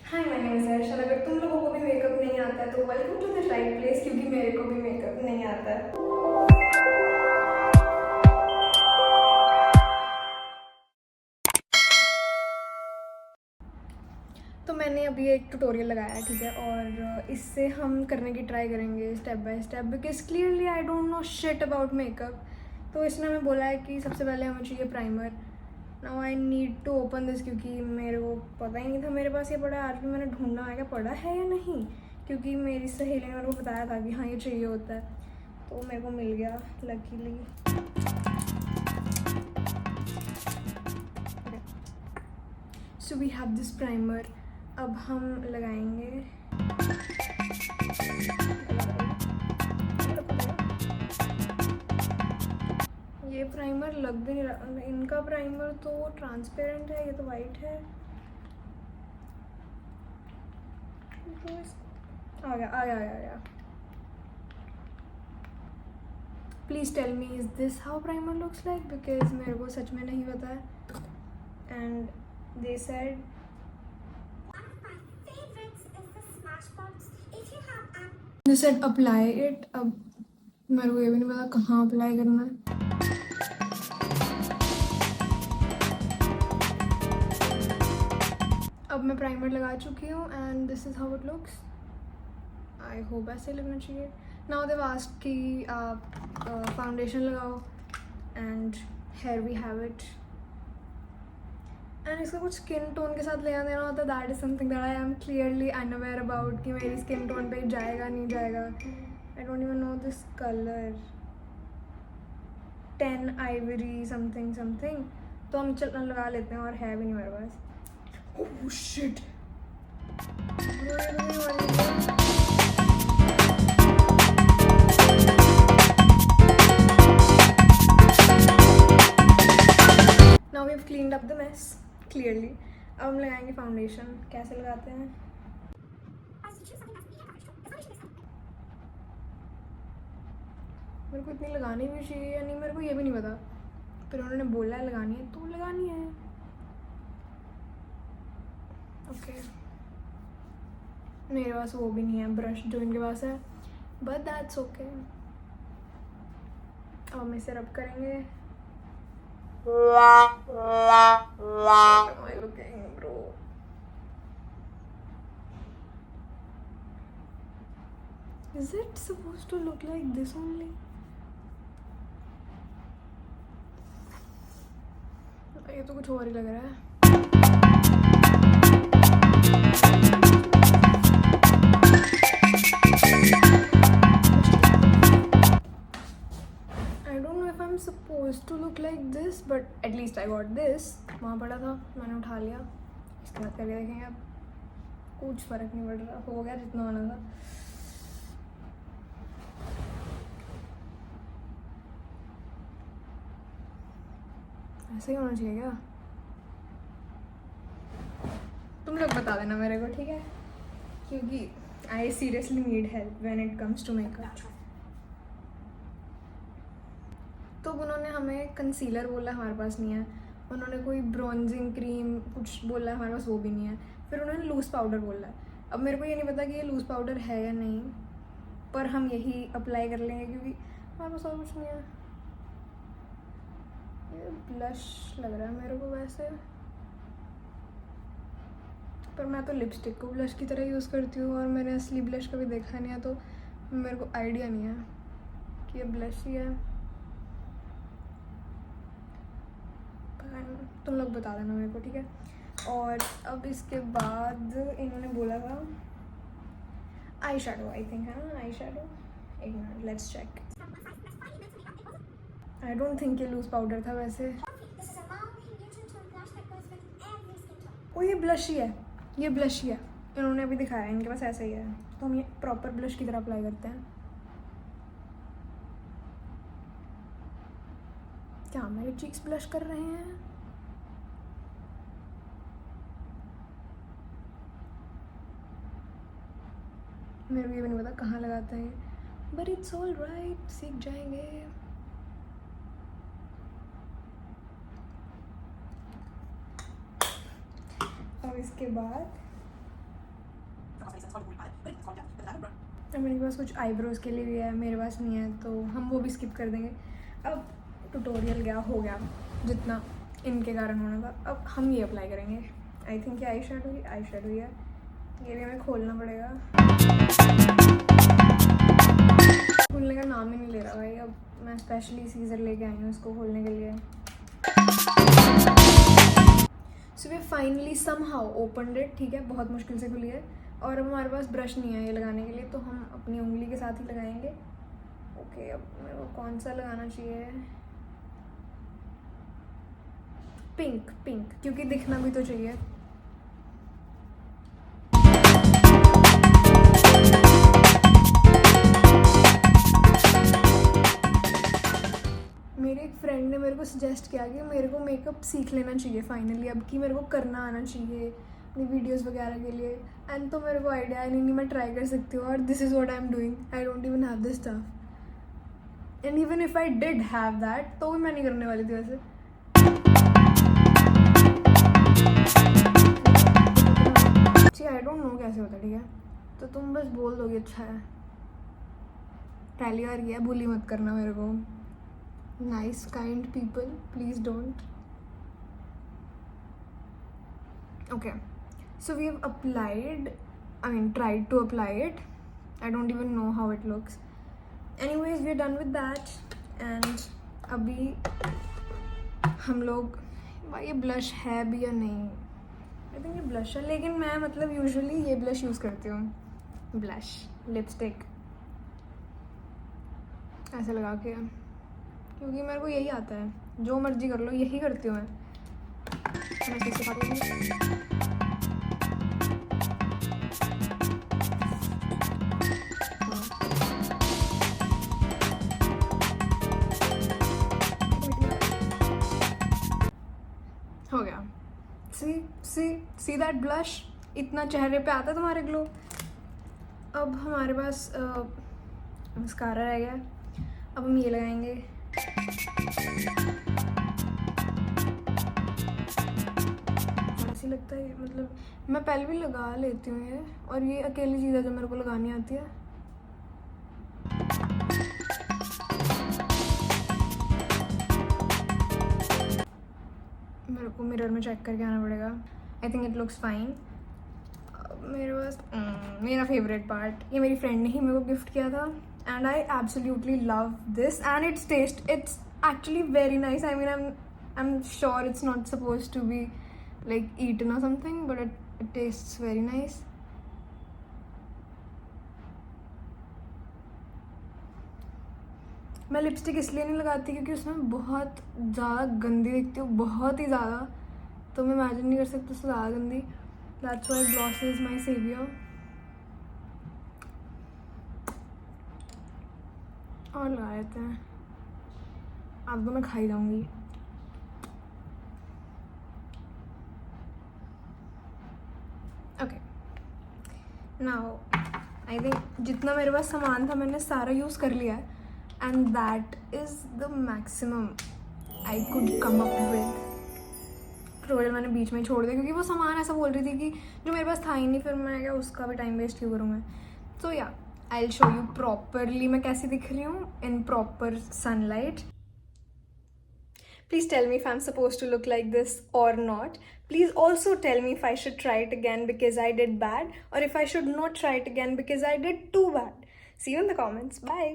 Hi my name is Arshad. अगर तुम लोगों को भी मेकअप नहीं आता है तो welcome to the right place, क्योंकि मेरे को भी मेकअप नहीं आता है। तो मैंने अभी एक ट्यूटोरियल लगाया है, ठीक है, और इससे हम करने की ट्राई करेंगे step by step, because clearly I don't know shit about makeup. तो इसने हमें बोला है कि सबसे पहले हमें चाहिए primer. Now I need to open this, क्योंकि मेरे को पता ही नहीं था मेरे पास ये पड़ा है। आज भी मैंने ढूंढना है क्या पड़ा है या नहीं, क्योंकि मेरी सहेली ने मेरे को बताया था कि हाँ ये चाहिए होता है, तो मेरे को मिल गया luckily. So we have this primer. अब हम लगाएंगे। ये प्राइमर लग भी नहीं रहा। इनका प्राइमर तो ट्रांसपेरेंट है, ये तो वाइट है। आ गया आ गया आ गया। Please tell me, is this how primer looks like, because मेरे को सच में नहीं पता है। And they said apply it. अब मेरे को ये भी नहीं पता कहाँ अप्लाई करना है। अब मैं प्राइमर लगा चुकी हूँ and this is how it looks. I hope ऐसे लगना चाहिए। नाउ देव आस्क्ड कि आप फाउंडेशन लगाओ and here we have it. And इसका कुछ स्किन टोन के साथ लेना देना होता है। That is something that I am clearly unaware about, कि मेरी स्किन टोन पे जाएगा नहीं जाएगा। I don't even know this colour, 10 Ivory something something. तो हम चल लगा लेते हैं, और है भी नहीं मेरे पास। Oh shit. Now we've cleaned up the mess clearly. अब हम लगाएंगे फाउंडेशन। कैसे लगाते हैं? मेरे को इतनी लगानी भी चाहिए या नहीं, मेरे को ये भी नहीं पता। फिर उन्होंने बोला है लगानी है तो लगानी है। ओके मेरे पास वो भी नहीं है ब्रश जो इनके पास है, बट दैट्स ओके। अब हम इसे रब करेंगे। Bro, is it supposed to look like this only? ये तो कुछ और ही लग रहा है। I don't know if I'm supposed to look like this, but at least I got this. वहाँ पड़ा था, मैंने उठा लिया। इसके बाद करके देखेंगे। अब कुछ फ़र्क नहीं पड़ रहा, हो गया जितना होना था। ऐसे ही होना चाहिए क्या? तुम लोग बता देना मेरे को, ठीक है, क्योंकि I seriously need help when it comes to makeup. तो उन्होंने हमें कंसीलर बोला, हमारे पास नहीं है। उन्होंने कोई ब्रॉन्जिंग क्रीम कुछ बोला, हमारे पास वो भी नहीं है। फिर उन्होंने लूज़ पाउडर बोला। अब मेरे को ये नहीं पता कि ये लूज़ पाउडर है या नहीं, पर हम यही अप्लाई कर लेंगे क्योंकि हमारे पास और कुछ नहीं है। ये ब्लश लग रहा है मेरे को वैसे, पर मैं तो लिपस्टिक को ब्लश की तरह यूज़ करती हूँ, और मैंने असली ब्लश कभी देखा नहीं है, तो मेरे को आइडिया नहीं है कि ये ब्लश ही है। तुम लोग बता देना मेरे को, ठीक है। और अब इसके बाद इन्होंने बोला था आई शेडो, आई थिंक है ना आई शेडो। एक minute, let's check. I don't think ये लूज पाउडर था वैसे। ओ ये ब्लश ही है, ये ब्लश ही है। इन्होंने अभी दिखाया, इनके पास ऐसा ही है। तो हम ये प्रॉपर ब्लश की तरह अप्लाई करते हैं। क्या मेरे चीक्स ब्लश कर रहे हैं? मेरे को ये भी नहीं पता कहाँ लगाते हैं, बट इट्स ऑल राइट, सीख जाएंगे। और इसके बाद मेरे पास कुछ आईब्रोज़ के लिए भी है, मेरे पास नहीं है, तो हम वो भी स्किप कर देंगे। अब ट्यूटोरियल हो गया जितना इनके कारण होना था। अब हम ये अप्लाई करेंगे। आई थिंक ये आई शेडो ही है, ये भी हमें खोलना पड़ेगा। खोलने का नाम ही नहीं ले रहा भाई। अब मैं स्पेशली सीजर लेके आई हूँ इसको खोलने के लिए। So we finally somehow opened it, ठीक है, बहुत मुश्किल से खुली है। और अब हमारे पास ब्रश नहीं है ये लगाने के लिए, तो हम अपनी उंगली के साथ ही लगाएंगे। ओके, अब मेरे को कौन सा लगाना चाहिए? पिंक, क्योंकि दिखना भी तो चाहिए। मेरे एक फ्रेंड ने मेरे को सजेस्ट किया कि मेरे को मेकअप सीख लेना चाहिए फाइनली, अब कि मेरे को करना आना चाहिए अपनी वीडियोस वगैरह के लिए। एंड तो मेरे को आइडिया है नहीं, मैं ट्राई कर सकती हूँ। और this is what I am doing. I don't even have this stuff, and even if I did have that तो भी मैं नहीं करने वाली थी वैसे। आई डोंट नो कैसे होता है, ठीक है, तो तुम बस बोल दोगे अच्छा है। पहली बार किया, बुली मत करना मेरे को। Nice, kind people, please don't. Okay, so we have tried to apply it. I don't even know how it looks. Anyways, we're done with that. And अभी हम लोग, ये ब्लश है भी या नहीं? I think ये ब्लश है, लेकिन मैं मतलब यूजुअली ये ब्लश यूज़ करती हूँ। ब्लश, लिपस्टिक ऐसे लगा के, क्योंकि मेरे को यही आता है। जो मर्जी कर लो, यही करती हूँ मैं। हो गया। सी दैट ब्लश, इतना चेहरे पे आता है तुम्हारे ग्लो। अब हमारे पास मस्कारा रह गया। अब हम ये लगाएंगे। ऐसी लगता है, मतलब मैं पहले भी लगा लेती हूँ ये, और ये अकेली चीज़ है जो मेरे को लगानी आती है। मेरे को मिरर में चेक करके आना पड़ेगा। I think it looks fine. मेरे पास मेरा फेवरेट पार्ट, ये मेरी फ्रेंड ने ही मेरे को गिफ्ट किया था, and I absolutely love this, and it's actually very nice. I mean, I'm sure it's not supposed to be like eaten or something, but it tastes very nice. मैं lipstick इसलिए नहीं लगाती क्योंकि उसमें बहुत ज़्यादा गंदी दिखती हूँ, बहुत ही ज़्यादा, तो मैं इमेजिन नहीं कर सकती उससे ज़्यादा गंदी। That's why gloss is my savior. और लगा लेते हैं। अब तो मैं खाई जाऊंगी। ओके, नाउ आई थिंक जितना मेरे पास सामान था मैंने सारा यूज़ कर लिया है, and that is the maximum I could come up with. Tutorial मैंने बीच में छोड़ दिया क्योंकि वो सामान ऐसा बोल रही थी कि जो मेरे पास था ही नहीं, फिर मैं क्या उसका भी टाइम वेस्ट क्यों करूँ मैं। सो या, I'll show you properly मैं कैसी दिख रही हूँ in proper sunlight. Please tell me if I'm supposed to look like this or not. Please also tell me if I should try it again because I did bad, or if I should not try it again because I did too bad. See you in the comments. Bye.